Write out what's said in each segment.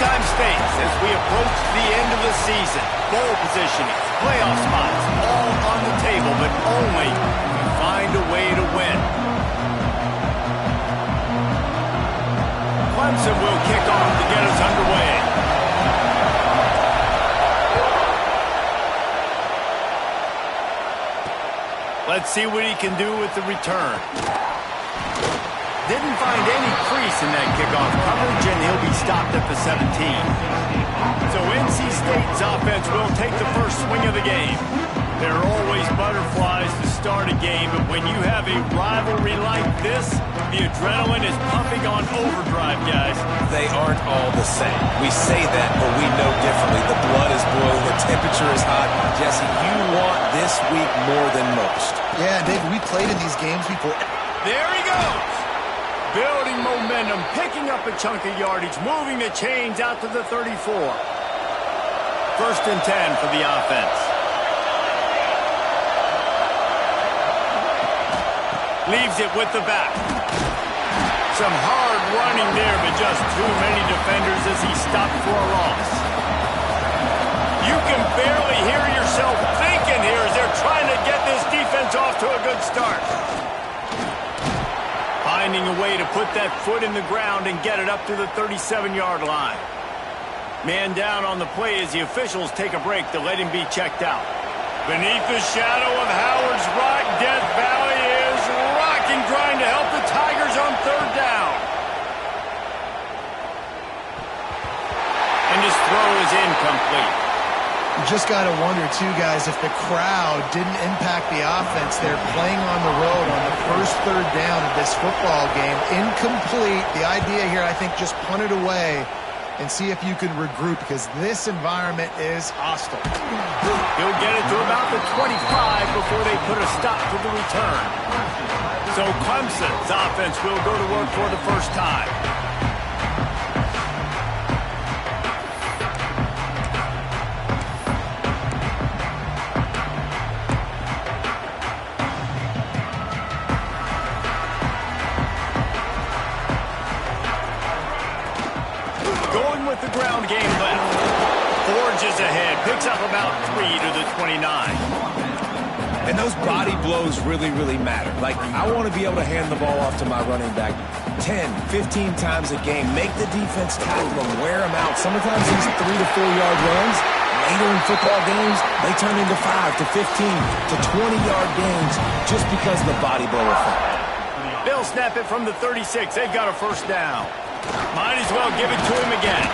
time states as we approach the end of the season. Bowl positioning, playoff spots, all on the table, but only if you find a way to win. Clemson will kick off to get us underway. Let's see what he can do with the return. Didn't find any crease in that kickoff coverage, and he'll be stopped at the 17. So NC State's offense will take the first swing of the game. There are always butterflies to start a game, but when you have a rivalry like this, the adrenaline is pumping on overdrive, guys. They aren't all the same. We say that, but we know differently. The blood is boiling. The temperature is hot. Jesse, you want this week more than most. Yeah, David, we played in these games before. There he goes. Building momentum, picking up a chunk of yardage, moving the chains out to the 34. First and 10 for the offense. Leaves it with the back. Some hard running there, but just too many defenders as he stopped for a loss. You can barely hear yourself thinking here as they're trying to get this defense off to a good start. Finding a way to put that foot in the ground and get it up to the 37-yard line. Man down on the play as the officials take a break to let him be checked out. Beneath the shadow of Howard's Rock, Death Valley is rocking, trying to help the Tigers on third down. And his throw is incomplete. You just got to wonder, too, guys, if the crowd didn't impact the offense. They're playing on the road on the first third down of this football game. Incomplete. The idea here, I think, just punt it away and see if you can regroup, because this environment is hostile. He'll get it to about the 25 before they put a stop to the return. So Clemson's offense will go to work for the first time. The ground game left. Forges ahead. Picks up about 3 to the 29. And those body blows really, really matter. Like, I want to be able to hand the ball off to my running back 10, 15 times a game. Make the defense tackle him, wear him out. Sometimes these 3 to 4 yard runs, later in football games, they turn into 5 to 15 to 20-yard games just because of the body blow effect. They'll snap it from the 36. They've got a first down. Might as well give it to him again.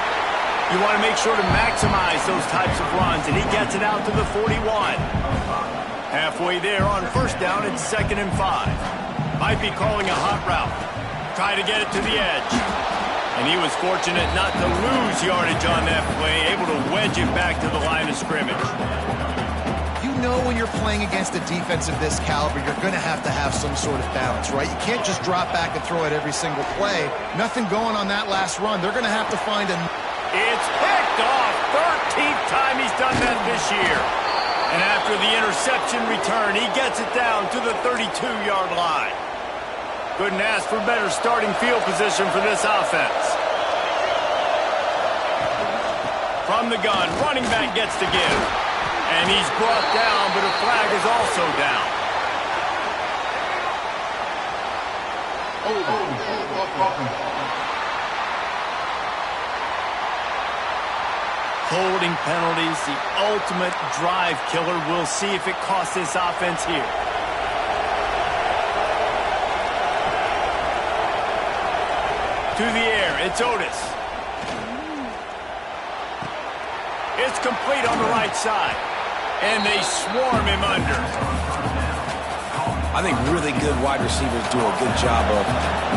You want to make sure to maximize those types of runs, and he gets it out to the 41. Halfway there on first down, it's 2nd and 5. Might be calling a hot route. Try to get it to the edge. And he was fortunate not to lose yardage on that play, able to wedge it back to the line of scrimmage. You know when you're playing against a defense of this caliber, you're going to have some sort of balance, right? You can't just drop back and throw it every single play. Nothing going on that last run. They're going to have to find a... It's picked off. 13th time he's done that this year. And after the interception return, he gets it down to the 32-yard line. Couldn't ask for better starting field position for this offense. From the gun, running back gets to give. And he's brought down, but a flag is also down. Holding penalties, the ultimate drive killer. We'll see if it costs this offense here. To the air, it's Otis. It's complete on the right side. And they swarm him under. I think really good wide receivers do a good job of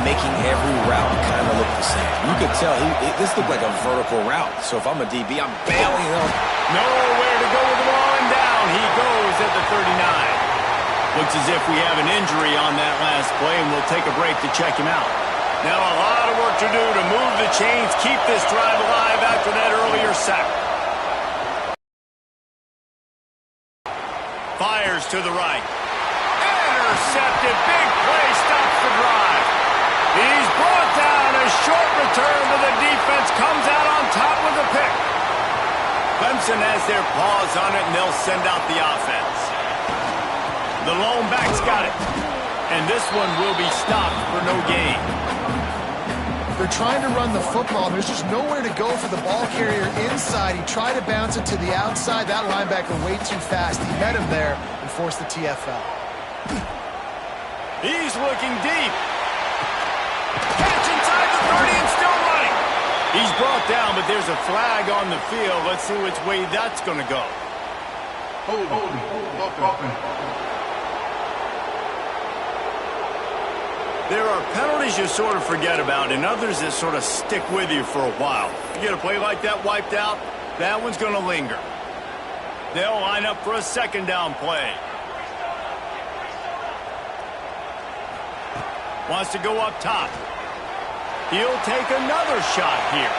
making every route kind of look the same. You could tell this looked like a vertical route. So if I'm a DB, I'm bailing him. Nowhere to go with the ball, and down he goes at the 39. Looks as if we have an injury on that last play, and we'll take a break to check him out. Now a lot of work to do to move the chains, keep this drive alive after that earlier sack. Fires to the right. Intercepted. Big play stops the drive. He's brought down. A short return, but the defense comes out on top with Clemson has their paws on it, and they'll send out the offense. The lone back's got it. And this one will be stopped for no gain. They're trying to run the football. There's just nowhere to go for the ball carrier inside. He tried to bounce it to the outside. That linebacker way too fast. He met him there and forced the TFL. He's looking deep. Catch inside the 30 and still running. He's brought down, but there's a flag on the field. Let's see which way that's going to go. There are penalties you sort of forget about and others that sort of stick with you for a while. You get a play like that wiped out, that one's going to linger. They'll line up for a second down play. Wants to go up top. He'll take another shot here.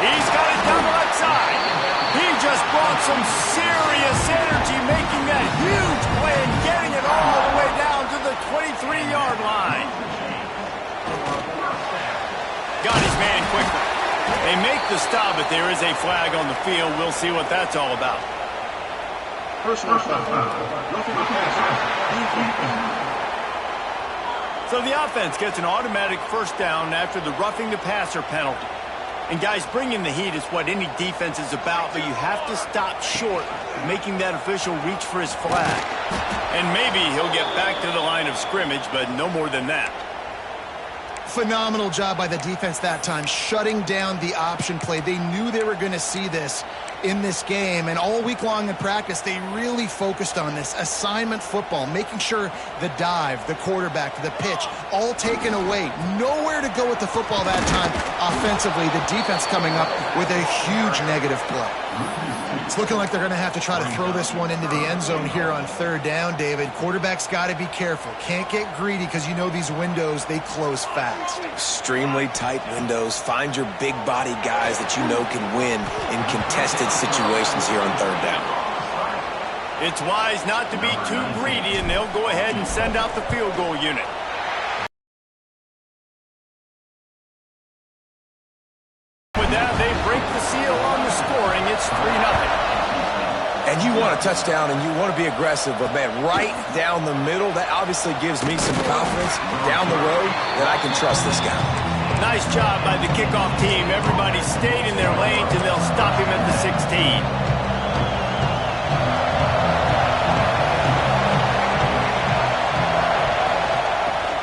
He's got it down the left side. He just brought some serious energy, making that huge play and getting it all the way down to the 23-yard line. Got his man quickly. They make the stop, but there is a flag on the field. We'll see what that's all about. Personal foul. So the offense gets an automatic first down after the roughing the passer penalty. And guys, bringing the heat is what any defense is about, but you have to stop short of making that official reach for his flag. And maybe he'll get back to the line of scrimmage, but no more than that. Phenomenal job by the defense that time, shutting down the option play. They knew they were going to see this in this game, and all week long in practice, they really focused on this assignment football, making sure the dive, the quarterback, the pitch, all taken away. Nowhere to go with the football that time offensively. The defense coming up with a huge negative play. It's looking like they're going to have to try to throw this one into the end zone here on third down, David. Quarterback's got to be careful. Can't get greedy because you know these windows, they close fast. Extremely tight windows. Find your big body guys that you know can win in contested situations here on third down. It's wise not to be too greedy, and they'll go ahead and send out the field goal unit. With that, they break the seal on the scoring. It's 3-0. And you want a touchdown and you want to be aggressive, but man, right down the middle, that obviously gives me some confidence down the road that I can trust this guy. Nice job by the kickoff team. Everybody stayed in their lanes, and they'll stop him at the 16.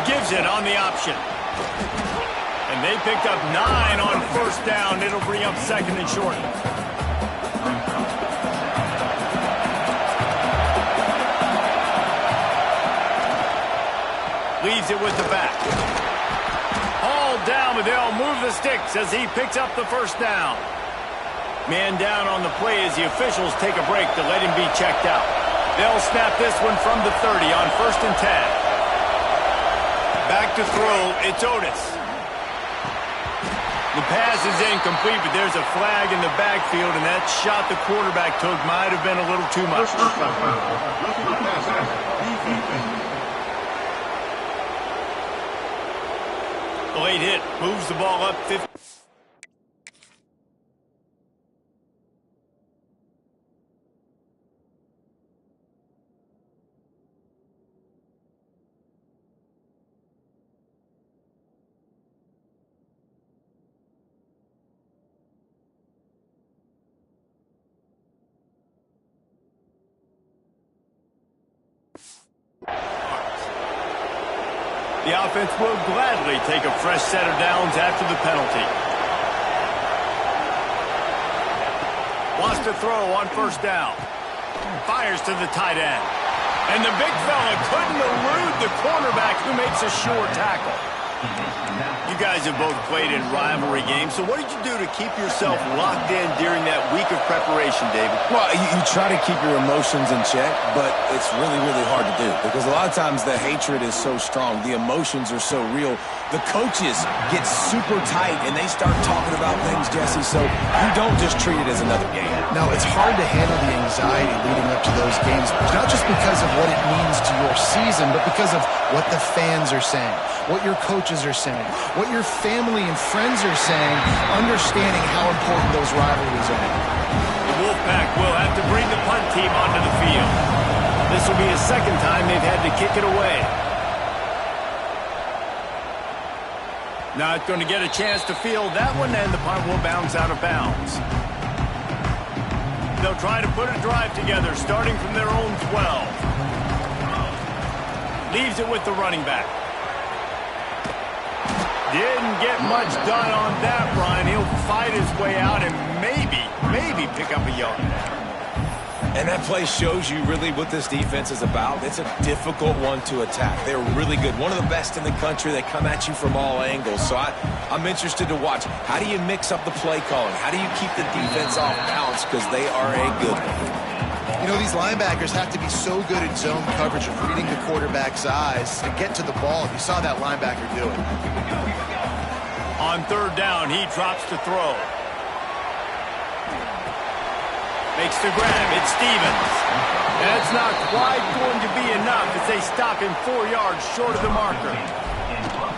Gives it on the option. And they picked up 9 on first down. It'll bring up second and short. Leaves it with the back. All down, but they'll move the sticks as he picks up the first down. Man down on the play as the officials take a break to let him be checked out. They'll snap this one from the 30 on 1st and 10. Back to throw, it's Otis. The pass is incomplete, but there's a flag in the backfield, and that shot the quarterback took might have been a little too much. Late hit, moves the ball up 50. The offense will gladly take a fresh set of downs after the penalty. Wants to throw on first down. Fires to the tight end. And the big fella couldn't elude the cornerback who makes a sure tackle. You guys have both played in rivalry games, so what did you do to keep yourself locked in during that week of preparation, David? Well, you try to keep your emotions in check, but it's really, really hard to do because a lot of times the hatred is so strong. The emotions are so real. The coaches get super tight, and they start talking about things, Jesse, so you don't just treat it as another game. No, it's hard to handle the anxiety leading up to those games, not just because of what it means to your season, but because of what the fans are saying, what your coaches are saying, what your family and friends are saying, understanding how important those rivalries are. It halfback will have to bring the punt team onto the field. This will be the second time they've had to kick it away. Not going to get a chance to field that one, and the punt will bounce out of bounds. They'll try to put a drive together, starting from their own 12. Leaves it with the running back. Didn't get much done on that run. He'll fight his way out and maybe pick up a yard. And that play shows you really what this defense is about. It's a difficult one to attack. They're really good. One of the best in the country. They come at you from all angles. So I'm interested to watch. How do you mix up the play calling? How do you keep the defense off balance? Because they are a good one. You know, these linebackers have to be so good at zone coverage of reading the quarterback's eyes and get to the ball. You saw that linebacker do it. On third down, he drops to throw. Makes the grab. It's Stevens. That's not quite going to be enough as they stop him 4 yards short of the marker.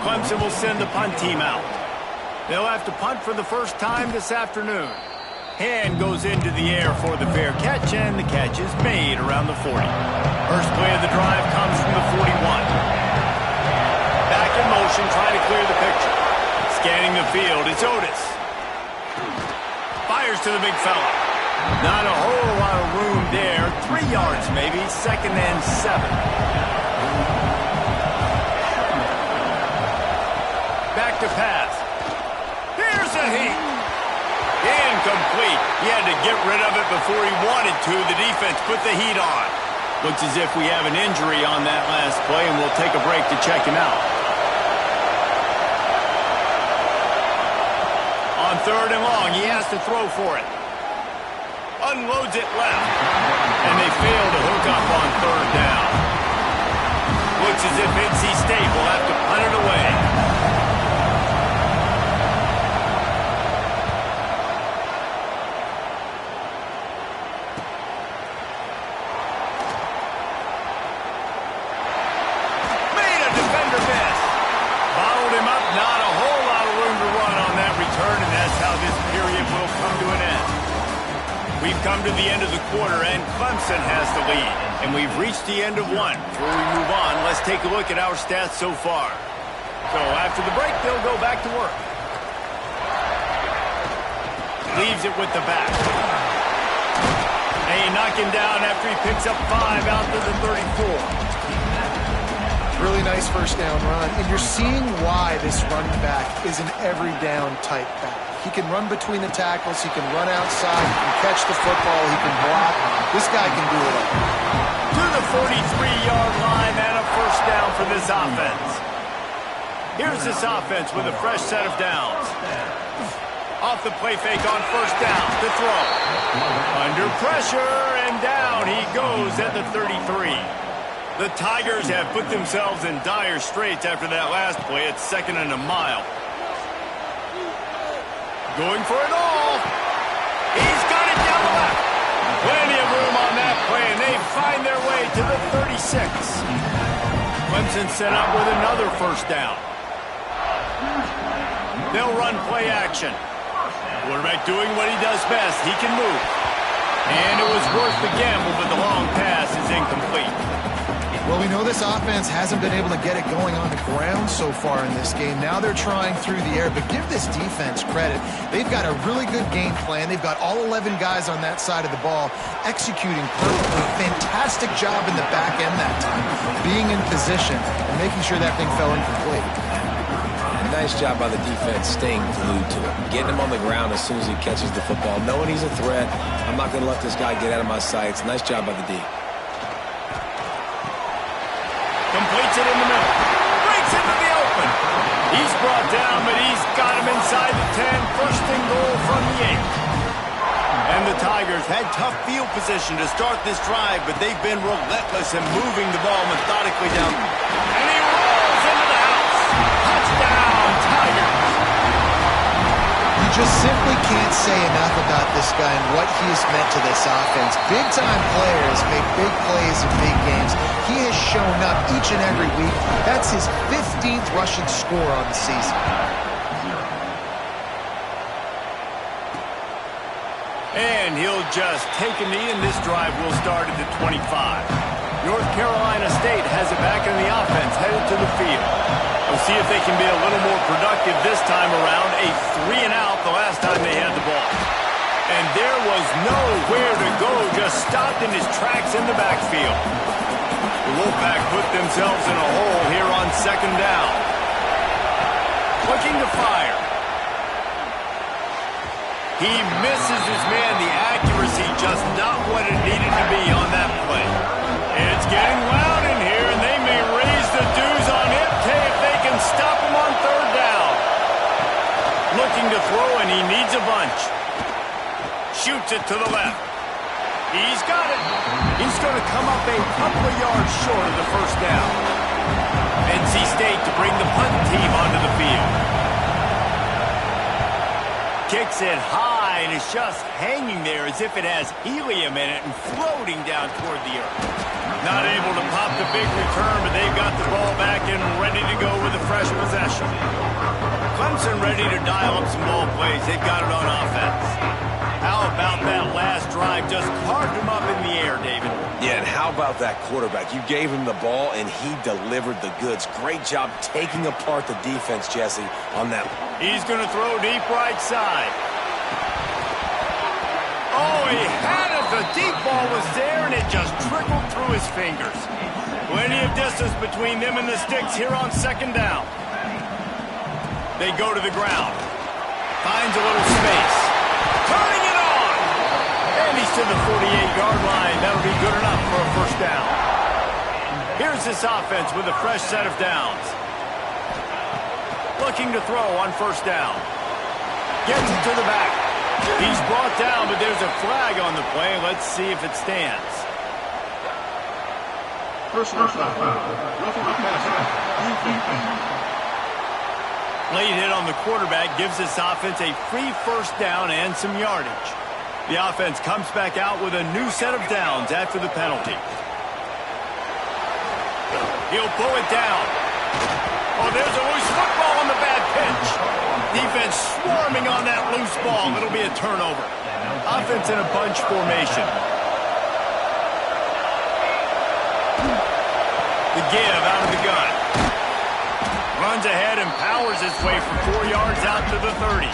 Clemson will send the punt team out. They'll have to punt for the first time this afternoon. Hand goes into the air for the fair catch, and the catch is made around the 40. First play of the drive comes from the 41. Back in motion, trying to clear the picture. Scanning the field, it's Otis. Fires to the big fella. Not a whole lot of room there. 3 yards maybe, 2nd and 7. Back to pass. Here's a heat. Incomplete. He had to get rid of it before he wanted to. The defense put the heat on. Looks as if we have an injury on that last play, and we'll take a break to check him out. On third and long, he has to throw for it. Unloads it left. And they fail to hook up on third down. Looks as if NC State will have to punt it away. Made a defender miss. Bottled him up. Not a whole lot of room to run on that return, and that's how this period will come to an end. We've come to the end of the quarter, and Clemson has the lead. And we've reached the end of one. Before we move on, let's take a look at our stats so far. So after the break, they'll go back to work. Leaves it with the back. Hey, knock him down after he picks up 5 out to the 34. Really nice first down run. And you're seeing why this running back is an every down type back. He can run between the tackles. He can run outside. He can catch the football. He can block. This guy can do it all. To the 43-yard line and a first down for this offense. Here's this offense with a fresh set of downs. Off the play fake on first down to throw. Under pressure and down he goes at the 33. The Tigers have put themselves in dire straits after that last play. It's 2nd and a mile. Going for it all. He's got it down the left. Plenty of room on that play, and they find their way to the 36. Clemson set up with another first down. They'll run play action. Quarterback doing what he does best. He can move. And it was worth the gamble, but the long pass is incomplete. Well, we know this offense hasn't been able to get it going on the ground so far in this game. Now they're trying through the air, but give this defense credit. They've got a really good game plan. They've got all 11 guys on that side of the ball executing perfectly. Fantastic job in the back end that time, being in position and making sure that thing fell incomplete. Nice job by the defense staying glued to him, getting him on the ground as soon as he catches the football, knowing he's a threat. I'm not going to let this guy get out of my sights. Nice job by the D. Completes it in the middle. Breaks into the open. He's brought down, but he's got him inside the 10. First and goal from the 8. And the Tigers had tough field position to start this drive, but they've been relentless in moving the ball methodically down. And he rolls into the house. Touchdown, Tigers. You just simply can't say enough about this guy and what he has meant to this offense. Big-time players make big plays in big games. He has shown up each and every week. That's his 15th rushing score on the season. And he'll just take a knee, and this drive will start at the 25. North Carolina State has it back in the offense, headed to the field. We'll see if they can be a little more productive this time around. A 3-and-out the last time they had the ball. And there was nowhere to go, just stopped in his tracks in the backfield. The Wolfpack put themselves in a hole here on second down. Looking to fire. He misses his man. The accuracy just not what it needed to be on that play. It's getting loud in here, and they may raise the dues on Ipte if they can stop him on third down. Looking to throw, and he needs a bunch. Shoots it to the left. He's got it. He's going to come up a couple of yards short of the first down. NC State to bring the punt team onto the field. Kicks it high, and it's just hanging there as if it has helium in it and floating down toward the earth. Not able to pop the big return, but they've got the ball back and ready to go with a fresh possession. Clemson ready to dial up some ball plays. They've got it on offense. How about that last drive? Just carved him up in the air, David. Yeah, and how about that quarterback? You gave him the ball, and he delivered the goods. Great job taking apart the defense, Jesse, on that. He's going to throw deep right side. Oh, he had it. The deep ball was there, and it just trickled through his fingers. Plenty of distance between them and the sticks here on second down. They go to the ground. Finds a little space. Turning it on! And he's to the 48-yard line. That'll be good enough for a first down. Here's this offense with a fresh set of downs. Looking to throw on first down. Gets it to the back. He's brought down, but there's a flag on the play. Let's see if it stands. Personal foul. Roughing the passer. Late hit on the quarterback gives this offense a free first down and some yardage. The offense comes back out with a new set of downs after the penalty. He'll pull it down. Oh, there's a loose football on the bad pitch. Defense swarming on that loose ball. It'll be a turnover. Offense in a bunch formation. The give out of the gun. Runs ahead and powers his way for 4 yards out to the 30.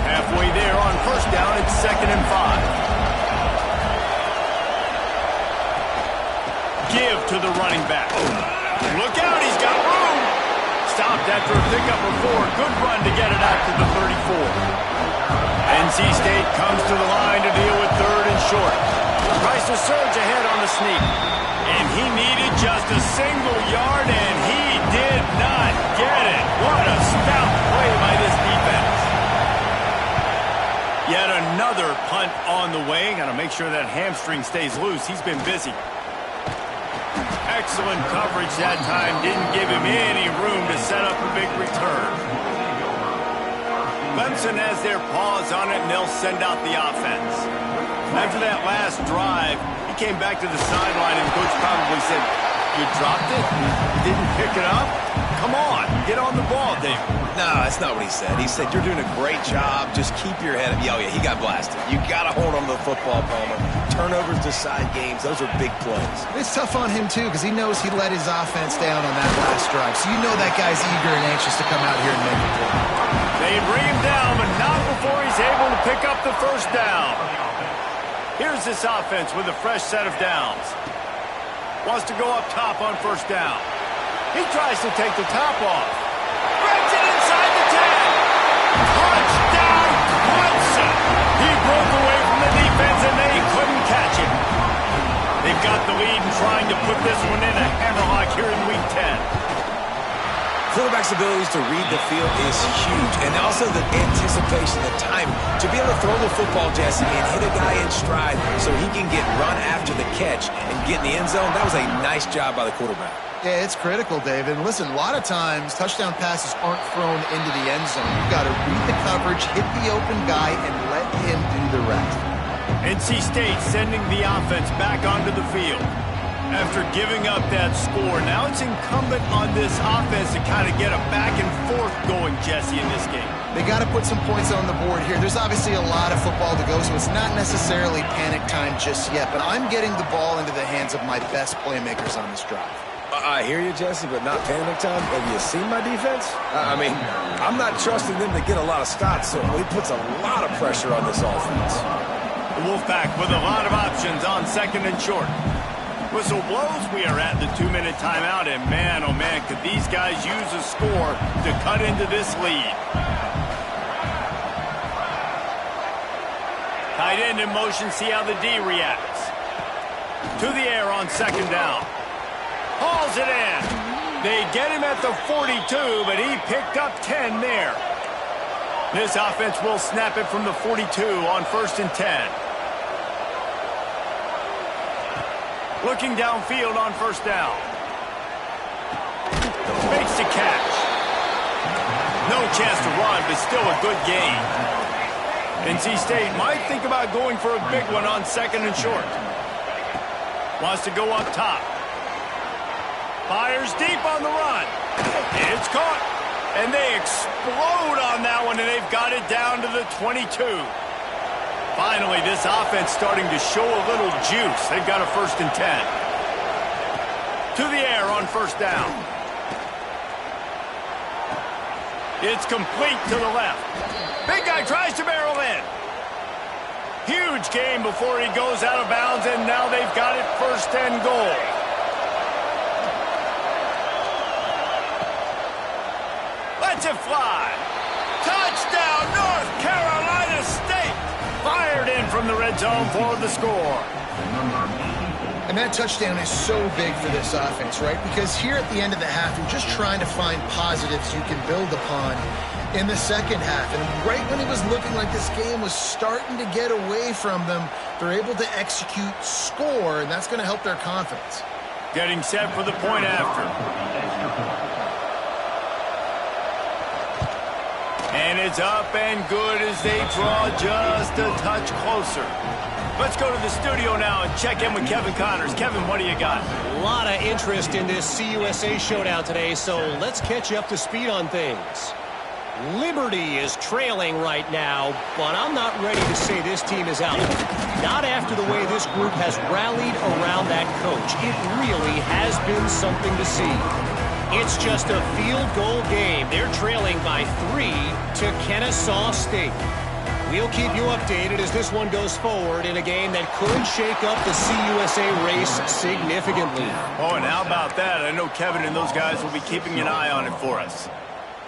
Halfway there on first down, it's 2nd and 5. Give to the running back. Look out, he's got room. Stopped after a pickup of 4. Good run to get it out to the 34. NC State comes to the line to deal with 3rd and short. Tries to surge ahead on the sneak. And he needed just a single yard, and he did not get it. What a stout play by this defense. Yet another punt on the way. Got to make sure that hamstring stays loose. He's been busy. Excellent coverage that time. Didn't give him any room to set up a big return. Clemson has their paws on it, and they'll send out the offense. After that last drive, he came back to the sideline, and the coach probably said, "You dropped it? You didn't pick it up? Come on, get on the ball, David." No, that's not what he said. He said, "You're doing a great job. Just keep your head up." Oh, yeah, he got blasted. You got to hold on to the football, Palmer. Turnovers decide games. Those are big plays. It's tough on him, too, because he knows he let his offense down on that last drive. So you know that guy's eager and anxious to come out here and make a play. They bring him down, but not before he's able to pick up the first down. Here's this offense with a fresh set of downs. Wants to go up top on first down. He tries to take the top off. Breaks it inside the 10. Touchdown, Clemson. He broke away from the defense, and they couldn't catch him. They've got the lead and trying to put this one in a hammerlock here in Week 10. Quarterback's abilities to read the field is huge, and also the anticipation, the time to be able to throw the football, Jesse, and hit a guy in stride so he can get run after the catch and get in the end zone. That was a nice job by the quarterback. Yeah, it's critical, David. And listen, a lot of times touchdown passes aren't thrown into the end zone. You've got to read the coverage, hit the open guy, and let him do the rest. NC State sending the offense back onto the field. After giving up that score, now it's incumbent on this offense to kind of get a back and forth going, Jesse, in this game. They got to put some points on the board here. There's obviously a lot of football to go, so it's not necessarily panic time just yet, but I'm getting the ball into the hands of my best playmakers on this drive. I hear you, Jesse, but not panic time. Have you seen my defense? I mean, I'm not trusting them to get a lot of stops, so it puts a lot of pressure on this offense. The Wolfpack with a lot of options on second and short. Whistle blows, we are at the 2-minute timeout, and man, oh man, could these guys use a score to cut into this lead. Tight end in motion, see how the D reacts. To the air on second down. Hauls it in. They get him at the 42, but he picked up 10 there. This offense will snap it from the 42 on 1st and 10. Looking downfield on 1st down. Makes the catch. No chance to run, but still a good gain. NC State might think about going for a big one on 2nd and short. Wants to go up top. Fires deep on the run. It's caught. And they explode on that one, and they've got it down to the 22. Finally, this offense starting to show a little juice. They've got a 1st and 10. To the air on 1st down. It's complete to the left. Big guy tries to barrel in. Huge gain before he goes out of bounds, and now they've got it 1st and goal. Lets it fly. Touchdown, North Carolina State. Fired in from the red zone for the score. And that touchdown is so big for this offense, right? Because here at the end of the half, you're just trying to find positives you can build upon in the second half. And right when it was looking like this game was starting to get away from them, they're able to execute, score, and that's going to help their confidence. Getting set for the point after. And it's up and good as they draw just a touch closer. Let's go to the studio now and check in with Kevin Connors. Kevin, what do you got? A lot of interest in this CUSA showdown today, so let's catch you up to speed on things. Liberty is trailing right now, but I'm not ready to say this team is out. Not after the way this group has rallied around that coach. It really has been something to see. It's just a field goal game. They're trailing by 3 to Kennesaw State. We'll keep you updated as this one goes forward in a game that could shake up the CUSA race significantly. Oh, and how about that? I know Kevin and those guys will be keeping an eye on it for us.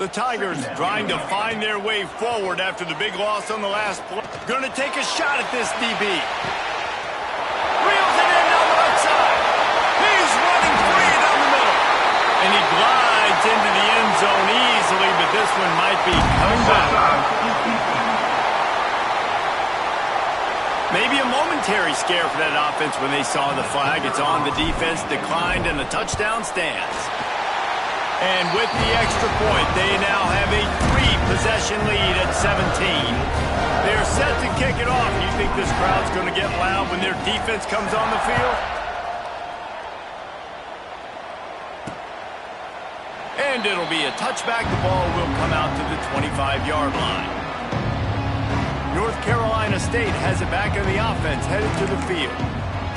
The Tigers trying to find their way forward after the big loss on the last play. Going to take a shot at this DB. Reels it in down the right side. He's running free down the middle. And he glides into the end zone easily, but this one might be coming back. Maybe a momentary scare for that offense when they saw the flag. It's on, the defense declined, and the touchdown stands. And with the extra point, they now have a 3-possession lead at 17. They're set to kick it off. You think this crowd's going to get loud when their defense comes on the field? And it'll be a touchback. The ball will come out to the 25-yard line. North Carolina State has it back in the offense, headed to the field.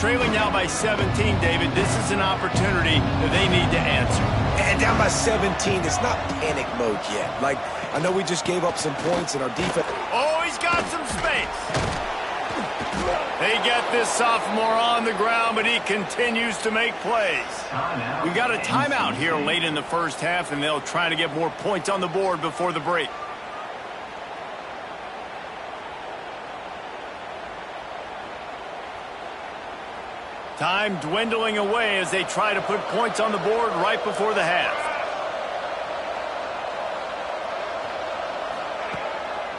Trailing now by 17, David. This is an opportunity that they need to answer. And down by 17, it's not panic mode yet. Like, I know we just gave up some points in our defense. Oh, he's got some space. They get this sophomore on the ground, but he continues to make plays. We got a timeout here late in the first half, and they'll try to get more points on the board before the break. Time dwindling away as they try to put points on the board right before the half.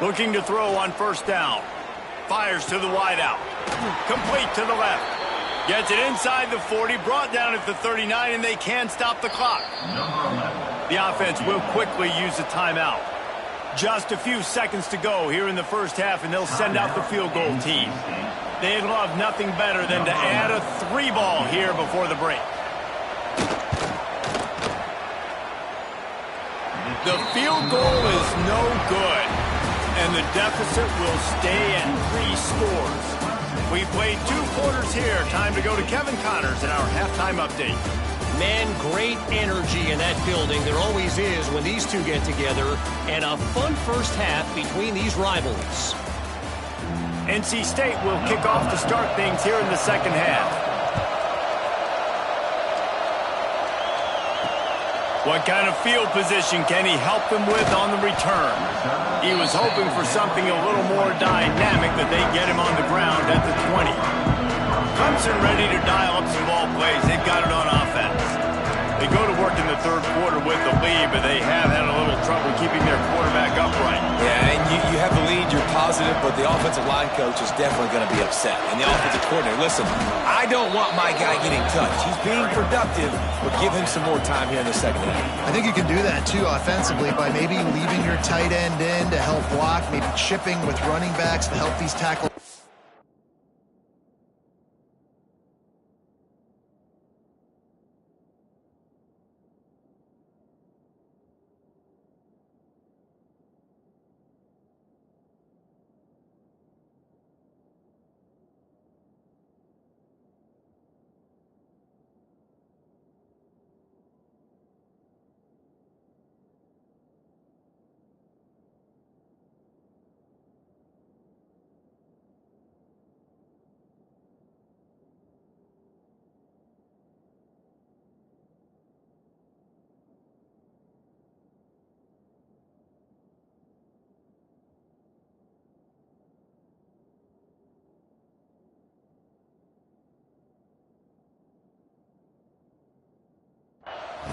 Looking to throw on 1st down. Fires to the wideout. Complete to the left. Gets it inside the 40, brought down at the 39, and they can stop the clock. The offense will quickly use a timeout. Just a few seconds to go here in the first half, and they'll send out the field goal team. They'd love nothing better than to add a 3-ball here before the break. The field goal is no good, and the deficit will stay at 3 scores. We played 2 quarters here. Time to go to Kevin Connors in our halftime update. Man, great energy in that building. There always is when these two get together, and a fun first half between these rivalries. NC State will kick off to start things here in the second half. What kind of field position can he help them with on the return? He was hoping for something a little more dynamic, but they get him on the ground at the 20. Clemson ready to dial up some ball plays. They've got it on offense. They go to work in the third quarter with the lead, but they have had a little trouble keeping their quarterback upright. Yeah, and you have the lead, you're positive, but the offensive line coach is definitely going to be upset. And the offensive coordinator, listen, I don't want my guy getting touched. He's being productive, but give him some more time here in the second half. I think you can do that, too, offensively, by maybe leaving your tight end in to help block, maybe chipping with running backs to help these tackles.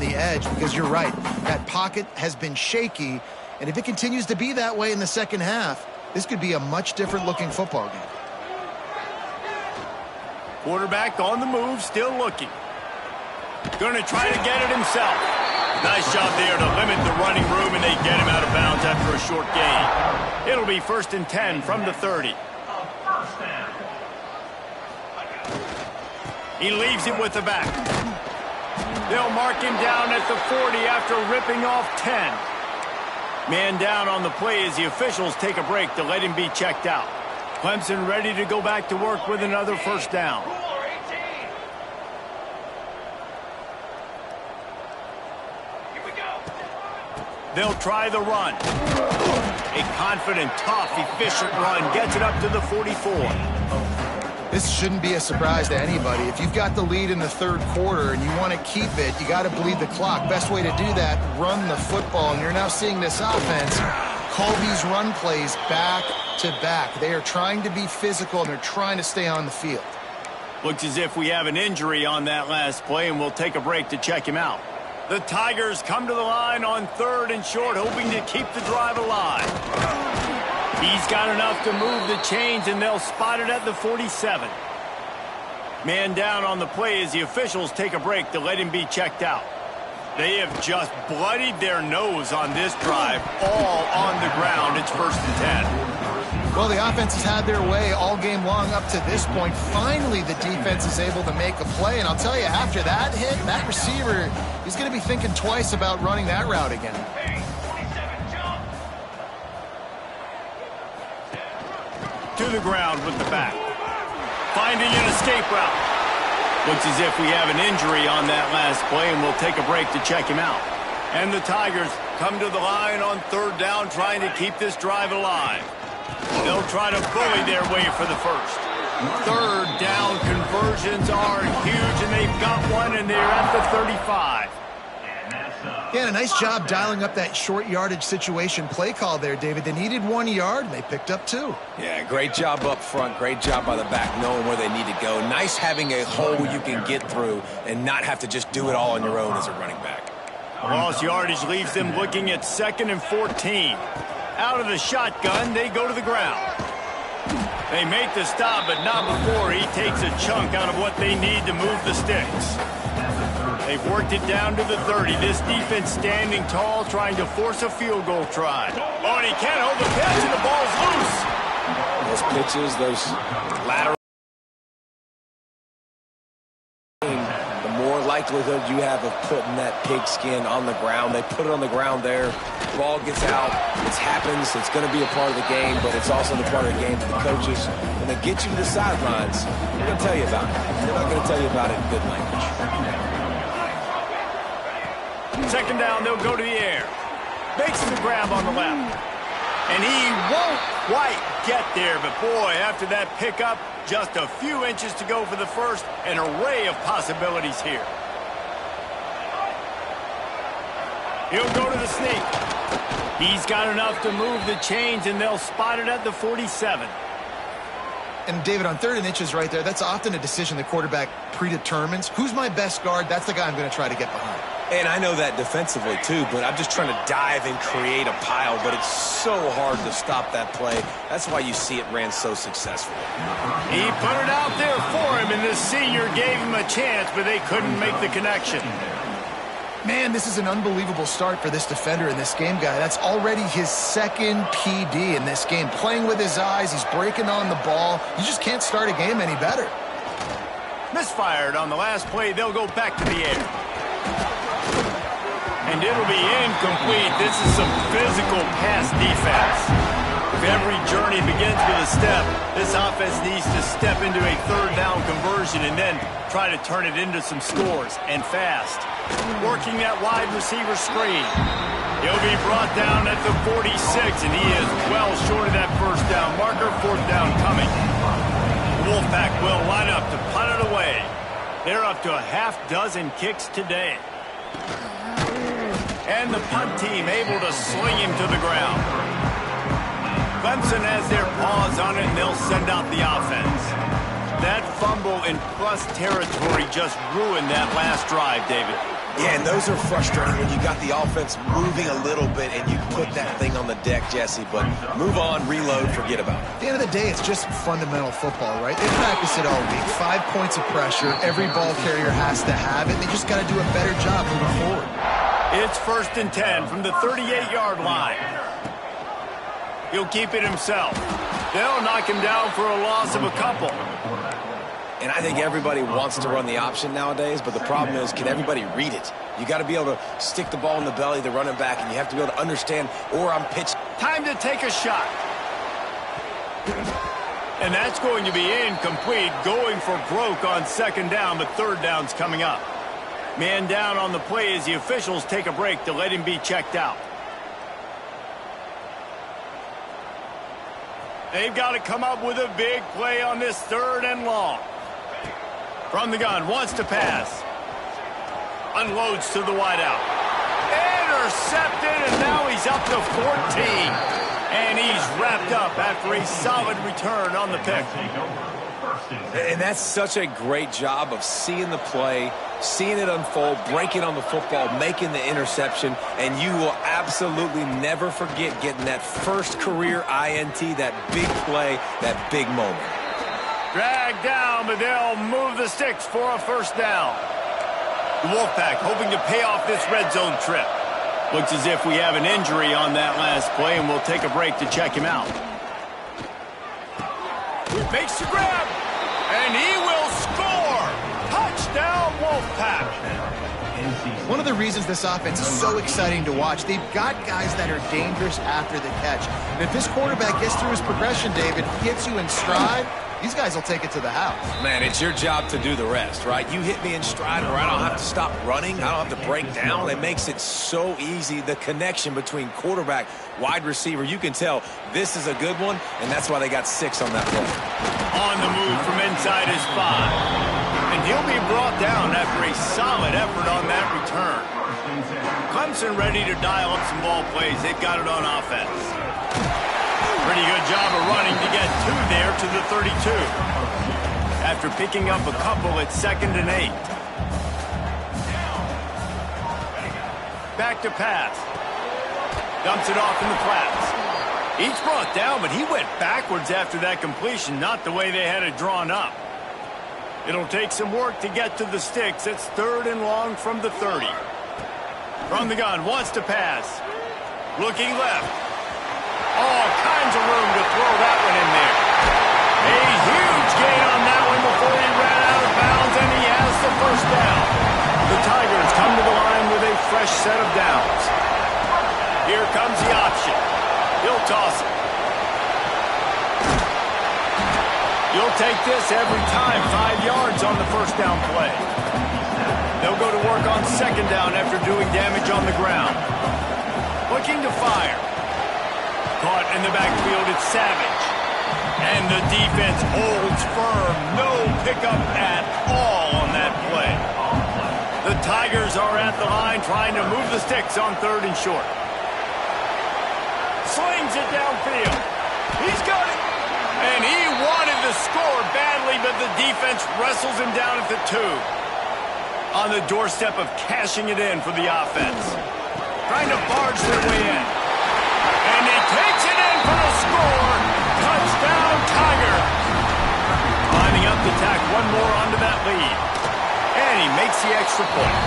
The edge, because you're right, that pocket has been shaky, and if it continues to be that way in the second half, this could be a much different looking football game. Quarterback on the move, still looking. Going to try to get it himself. Nice job there to limit the running room, and they get him out of bounds after a short gain. It'll be 1st and 10 from the 30. He leaves it with the back. They'll mark him down at the 40 after ripping off 10. Man down on the play as the officials take a break to let him be checked out. Clemson ready to go back to work with another first down. They'll try the run. A confident, tough, efficient run gets it up to the 44. This shouldn't be a surprise to anybody. If you've got the lead in the third quarter and you want to keep it, you got to bleed the clock. Best way to do that, run the football. And you're now seeing this offense call these run plays back to back. They are trying to be physical, and they're trying to stay on the field. Looks as if we have an injury on that last play, and we'll take a break to check him out. The Tigers come to the line on 3rd and short, hoping to keep the drive alive. He's got enough to move the chains, and they'll spot it at the 47. Man down on the play as the officials take a break to let him be checked out. They have just bloodied their nose on this drive, all on the ground. It's 1st and 10. Well, the offense has had their way all game long up to this point. Finally, the defense is able to make a play, and I'll tell you, after that hit, that receiver, he's going to be thinking twice about running that route again. To the ground with the back. Finding an escape route. Looks as if we have an injury on that last play, and we'll take a break to check him out. And the Tigers come to the line on 3rd down, trying to keep this drive alive. They'll try to bully their way for the first. 3rd down conversions are huge, and they've got one, and they're at the 35. Yeah, a nice job dialing up that short yardage situation play call there, David. They needed 1 yard, and they picked up 2. Yeah, great job up front. Great job by the back, knowing where they need to go. Nice having a hole you can get through and not have to just do it all on your own as a running back. Lost yardage leaves them looking at 2nd and 14. Out of the shotgun, they go to the ground. They make the stop, but not before he takes a chunk out of what they need to move the sticks. They've worked it down to the 30. This defense standing tall, trying to force a field goal try. Oh, and he can't hold the pitch, and the ball's loose. Those pitches, those lateral, the more likely likelihood you have of putting that pigskin on the ground. They put it on the ground there. Ball gets out. It happens. It's going to be a part of the game, but it's also the part of the game for the coajes. When they get you to the sidelines, they're going to tell you about it. They're not going to tell you about it in good language. Second down, they'll go to the air. Makes the grab on the left. And he won't quite get there, but boy, after that pickup, just a few inches to go for the first. An array of possibilities here. He'll go to the sneak. He's got enough to move the chains, and they'll spot it at the 47. And, David, on 3rd and inches right there, that's often a decision the quarterback predetermines. Who's my best guard? That's the guy I'm going to try to get behind. And I know that defensively, too, but I'm just trying to dive and create a pile, but it's so hard to stop that play. That's why you see it ran so successfully. He put it out there for him, and the senior gave him a chance, but they couldn't make the connection. Man, this is an unbelievable start for this defender in this game, guy. That's already his 2nd PD in this game. Playing with his eyes, he's breaking on the ball. You just can't start a game any better. Misfired on the last play. They'll go back to the air. And it'll be incomplete. This is some physical pass defense. If every journey begins with a step, this offense needs to step into a 3rd down conversion and then try to turn it into some scores, and fast. Working that wide receiver screen. He'll be brought down at the 46, and he is well short of that first down marker. 4th down coming. The Wolfpack will line up to punt it away. They're up to a half dozen kicks today. And the punt team able to sling him to the ground. Clemson has their paws on it, and they'll send out the offense. That fumble in plus territory just ruined that last drive, David. Yeah, and those are frustrating when you got the offense moving a little bit and you put that thing on the deck, Jesse. But move on, reload, forget about it. At the end of the day, it's just fundamental football, right? They practice it all week. 5 points of pressure. Every ball carrier has to have it. They just got to do a better job moving forward. It's 1st and 10 from the 38-yard line. He'll keep it himself. They'll knock him down for a loss of a couple. And I think everybody wants to run the option nowadays, but the problem is, can everybody read it? You got to be able to stick the ball in the belly of the running back, and you have to be able to understand, or I'm pitching. Time to take a shot. And that's going to be incomplete, going for broke on 2nd down, but 3rd down's coming up. Man down on the play as the officials take a break to let him be checked out. They've got to come up with a big play on this 3rd and long. From the gun, wants to pass. Unloads to the wideout. Intercepted, and now he's up to 14. And he's wrapped up after a solid return on the pick. And that's such a great job of seeing the play, seeing it unfold, breaking on the football, making the interception, and you will absolutely never forget getting that first career INT, that big play, that big moment. Dragged down, but they'll move the sticks for a 1st down. The Wolfpack hoping to pay off this red zone trip. Looks as if we have an injury on that last play, and we'll take a break to check him out. Makes the grab, and he will score! Touchdown, Wolfpack! One of the reasons this offense is so exciting to watch, they've got guys that are dangerous after the catch. And if this quarterback gets through his progression, David, gets you in stride, these guys will take it to the house. Man, it's your job to do the rest, right? You hit me in stride where I don't have to stop running. I don't have to break down. It makes it so easy. The connection between quarterback, wide receiver, you can tell this is a good one, and that's why they got 6 on that play. On the move from inside his 5. And he'll be brought down after a solid effort on that return. Clemson ready to dial up some ball plays. They've got it on offense. Pretty good job of running to get 2 there to the 32. After picking up a couple at 2nd and 8. Back to pass. Dumps it off in the flats. Each brought down, but he went backwards after that completion, not the way they had it drawn up. It'll take some work to get to the sticks. It's 3rd and long from the 30. From the gun, wants to pass. Looking left. All kinds of room to throw that one in there. A huge gain on that one before he ran out of bounds, and he has the 1st down. The Tigers come to the line with a fresh set of downs. Here comes the option. He'll toss it. You'll take this every time. 5 yards on the first down play. They'll go to work on second down after doing damage on the ground. Looking to fire. Caught in the backfield, it's Savage. And the defense holds firm. No pickup at all on that play. The Tigers are at the line trying to move the sticks on 3rd and short. Slings it downfield. He's got it. And he wanted to score badly, but the defense wrestles him down at the 2. On the doorstep of cashing it in for the offense. Trying to barge their way in. And he takes it in for the score. Touchdown, Tiger. Lining up to tack one more onto that lead. And he makes the extra point.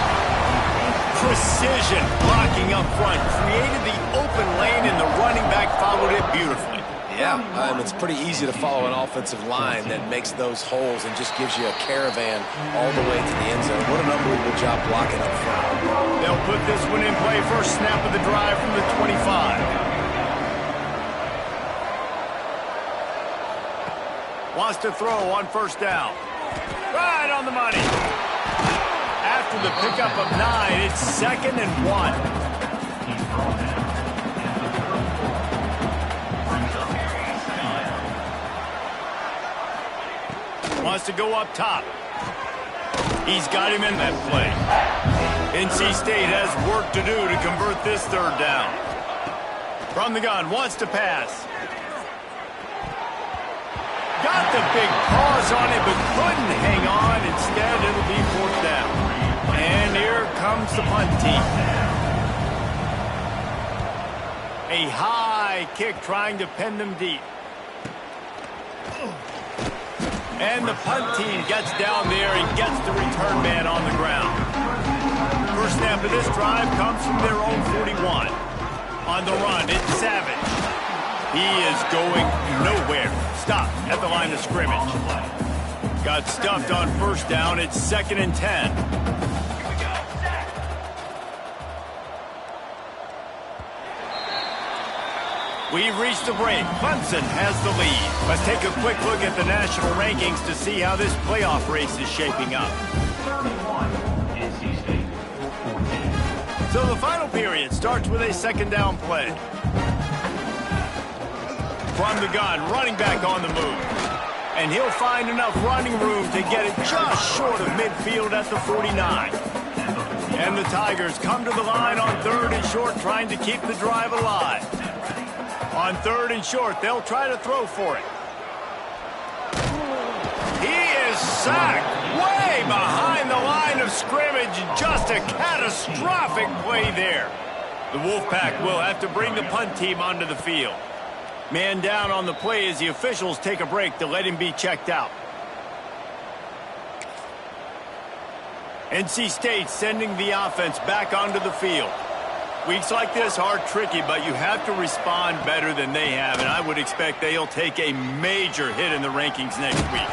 Precision blocking up front. Created the open lane, and the running back followed it beautifully. Yeah, it's pretty easy to follow an offensive line that makes those holes and just gives you a caravan all the way to the end zone. What an unbelievable job blocking up front. They'll put this one in play. First snap of the drive from the 25. Wants to throw on first down. Right on the money. After the pickup of 9, it's 2nd and 1. Wants to go up top. He's got him in that play. NC State has work to do to convert this 3rd down. From the gun, wants to pass. Got the big pause on it, but couldn't hang on. Instead, it'll be 4th down. And here comes the punt team. A high kick trying to pin them deep. And the punt team gets down there and gets the return man on the ground. First snap of this drive comes from their own 41. On the run, it's Savage. He is going nowhere. Stopped at the line of scrimmage. Got stuffed on first down. It's 2nd and 10. We've reached the break. Clemson has the lead. Let's take a quick look at the national rankings to see how this playoff race is shaping up. 31, NC State, 14. So the final period starts with a second down play. From the gun, running back on the move. And he'll find enough running room to get it just short of midfield at the 49. And the Tigers come to the line on 3rd and short, trying to keep the drive alive. On 3rd and short, they'll try to throw for it. He is sacked way behind the line of scrimmage. Just a catastrophic play there. The Wolfpack will have to bring the punt team onto the field. Man down on the play as the officials take a break to let him be checked out. NC State sending the offense back onto the field. Weeks like this are tricky, but you have to respond better than they have, and I would expect they'll take a major hit in the rankings next week.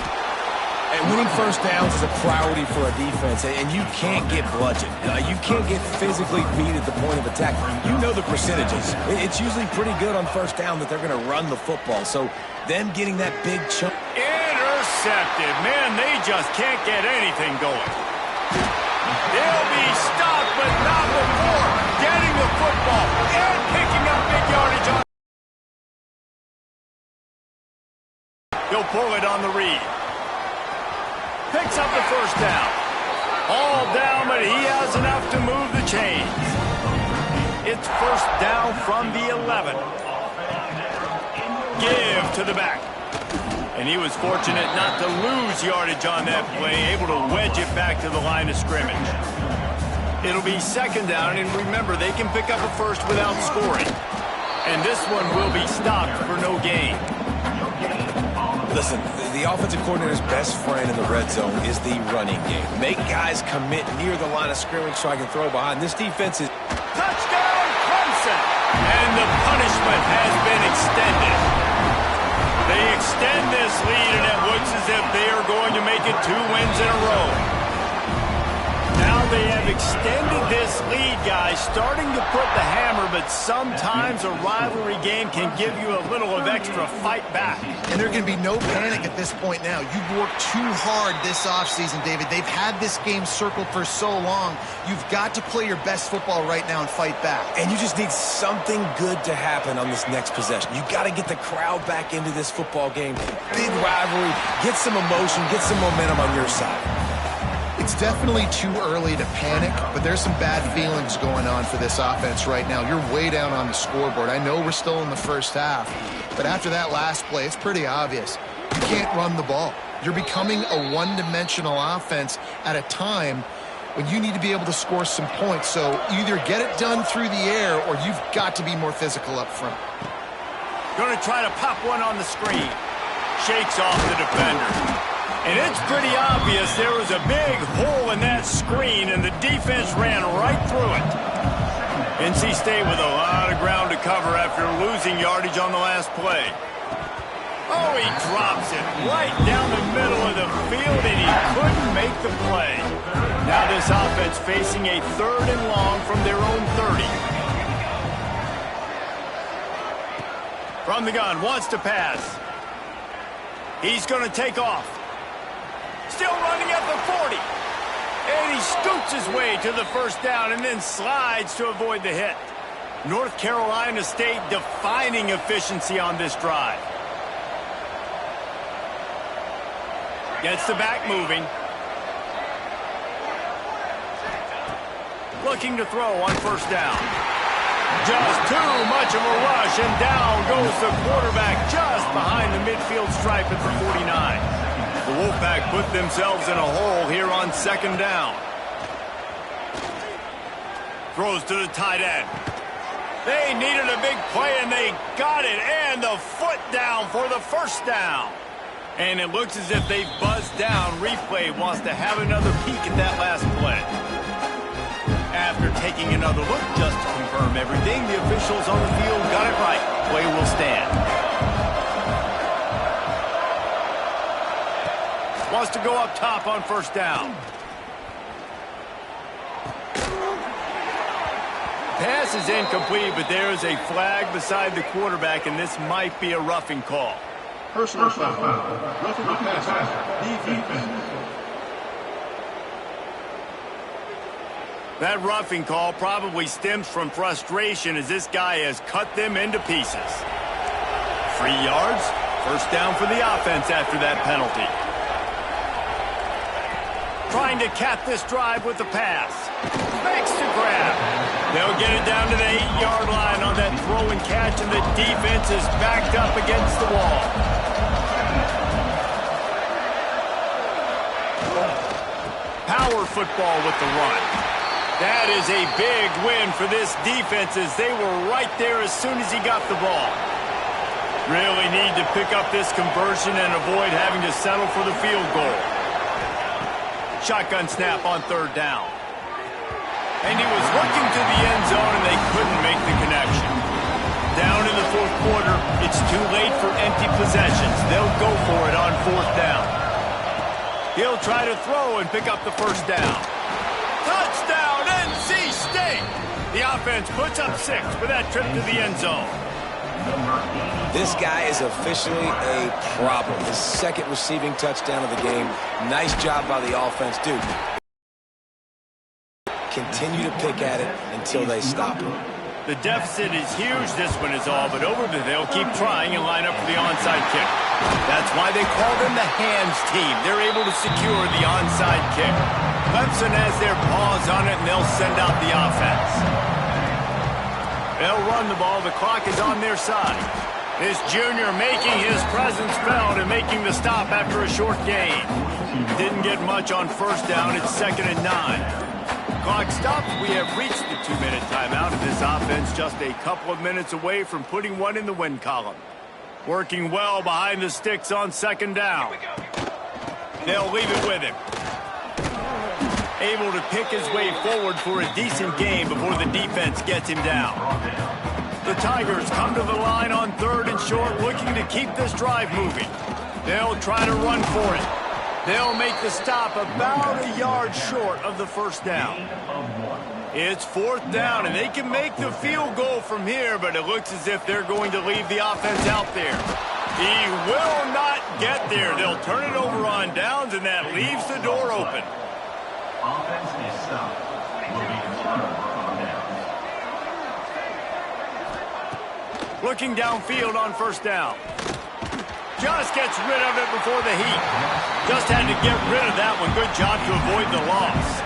And winning first downs is a priority for a defense, and you can't get bludgeoned. You can't get physically beat at the point of attack. You know the percentages. It's usually pretty good on first down that they're going to run the football, so them getting that big chunk. Intercepted. Man, they just can't get anything going. They'll be stopped, but not before getting the football and picking up big yardage on. He'll pull it on the read. Picks up the first down. All down, but he has enough to move the chains. It's first down from the 11. Give to the back. And he was fortunate not to lose yardage on that play, able to wedge it back to the line of scrimmage. It'll be second down, and remember, they can pick up a first without scoring. And this one will be stopped for no gain. Listen, the offensive coordinator's best friend in the red zone is the running game. Make guys commit near the line of scrimmage so I can throw behind. This defense is... Touchdown, Clemson! And the punishment has been extended. They extend this lead, and it looks as if they are going to make it 2 wins in a row. Now they have extended this lead, guys, starting to put the hammer, but sometimes a rivalry game can give you a little of extra fight back. And there can be no panic at this point now. You've worked too hard this offseason, David. They've had this game circled for so long. You've got to play your best football right now and fight back. And you just need something good to happen on this next possession. You got to get the crowd back into this football game. Big rivalry. Get some emotion. Get some momentum on your side. It's definitely too early to panic, but there's some bad feelings going on for this offense right now. You're way down on the scoreboard. I know we're still in the first half, but after that last play, it's pretty obvious. You can't run the ball. You're becoming a one-dimensional offense at a time when you need to be able to score some points. So either get it done through the air or you've got to be more physical up front. Going to try to pop one on the screen. Shakes off the defender. And it's pretty obvious there was a big hole in that screen, and the defense ran right through it. NC State with a lot of ground to cover after losing yardage on the last play. Oh, he drops it right down the middle of the field, and he couldn't make the play. Now this offense facing a 3rd and long from their own 30. From the gun, wants to pass. He's going to take off. Still running at the 40. And he scoots his way to the first down and then slides to avoid the hit. North Carolina State defining efficiency on this drive. Gets the back moving. Looking to throw on first down. Just too much of a rush, and down goes the quarterback just behind the midfield stripe at the 49. The Wolfpack put themselves in a hole here on 2nd down. Throws to the tight end. They needed a big play, and they got it. And the foot down for the first down. And it looks as if they've buzzed down. Replay wants to have another peek at that last play. After taking another look just to confirm everything, the officials on the field got it right. Play will stand. Wants to go up top on first down. Pass is incomplete, but there is a flag beside the quarterback, and this might be a roughing call. Personal foul. Roughing the passer. Defense. That roughing call probably stems from frustration as this guy has cut them into pieces. 3 yards, first down for the offense after that penalty. Trying to cap this drive with the pass. Makes the grab. They'll get it down to the 8-yard line on that throw and catch, and the defense is backed up against the wall. Power football with the run. That is a big win for this defense as they were right there as soon as he got the ball. Really need to pick up this conversion and avoid having to settle for the field goal. Shotgun snap on 3rd down. And he was looking to the end zone, and they couldn't make the connection. Down in the 4th quarter, it's too late for empty possessions. They'll go for it on 4th down. He'll try to throw and pick up the first down. Touchdown, NC State! The offense puts up 6 for that trip to the end zone. This guy is officially a problem. His 2nd receiving touchdown of the game. Nice job by the offense. Dude, continue to pick at it until they stop him. The deficit is huge. This one is all but over, but they'll keep trying and line up for the onside kick. That's why they call them the hands team. They're able to secure the onside kick. Clemson has their paws on it, and they'll send out the offense. They'll run the ball. The clock is on their side. This junior making his presence felt and making the stop after a short gain. Didn't get much on first down. It's 2nd and 9. Clock stops. We have reached the 2-minute timeout, and this offense just a couple of minutes away from putting one in the win column. Working well behind the sticks on 2nd down. They'll leave it with him. Able to pick his way forward for a decent game before the defense gets him down. The Tigers come to the line on 3rd and short, looking to keep this drive moving. They'll try to run for it. They'll make the stop about a yard short of the first down. It's 4th down, and they can make the field goal from here, but it looks as if they're going to leave the offense out there. He will not get there. They'll turn it over on downs, and that leaves the door open. Offense is stopped. Will be a turnover on downs. Looking downfield on 1st down. Just gets rid of it before the heat. Just had to get rid of that one. Good job to avoid the loss.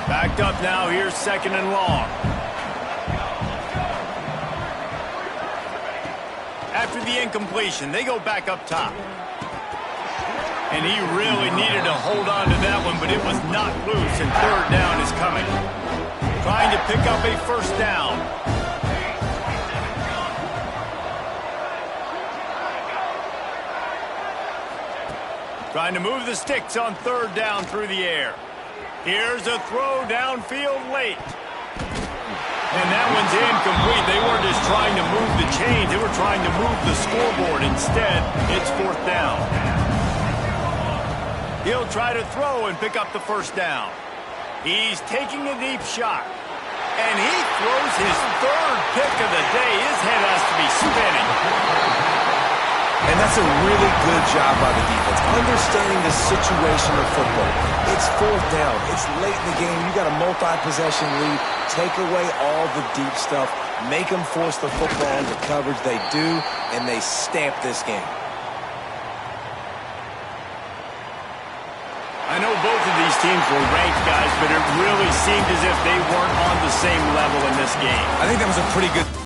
Backed up now. Here's 2nd and long. After the incompletion, they go back up top. And he really needed to hold on to that one, but it was not loose, and 3rd down is coming. Trying to pick up a 1st down. Trying to move the sticks on 3rd down through the air. Here's a throw downfield late. And that one's incomplete. They weren't just trying to move the chains. They were trying to move the scoreboard. Instead, it's 4th down. He'll try to throw and pick up the 1st down. He's taking a deep shot. And he throws his 3rd pick of the day. His head has to be spinning. And that's a really good job by the defense, understanding the situation of football. It's 4th down. It's late in the game. You got a multi-possession lead. Take away all the deep stuff. Make them force the football into coverage. They do, and they stamp this game. I know both of these teams were ranked, guys, but it really seemed as if they weren't on the same level in this game. I think that was a pretty good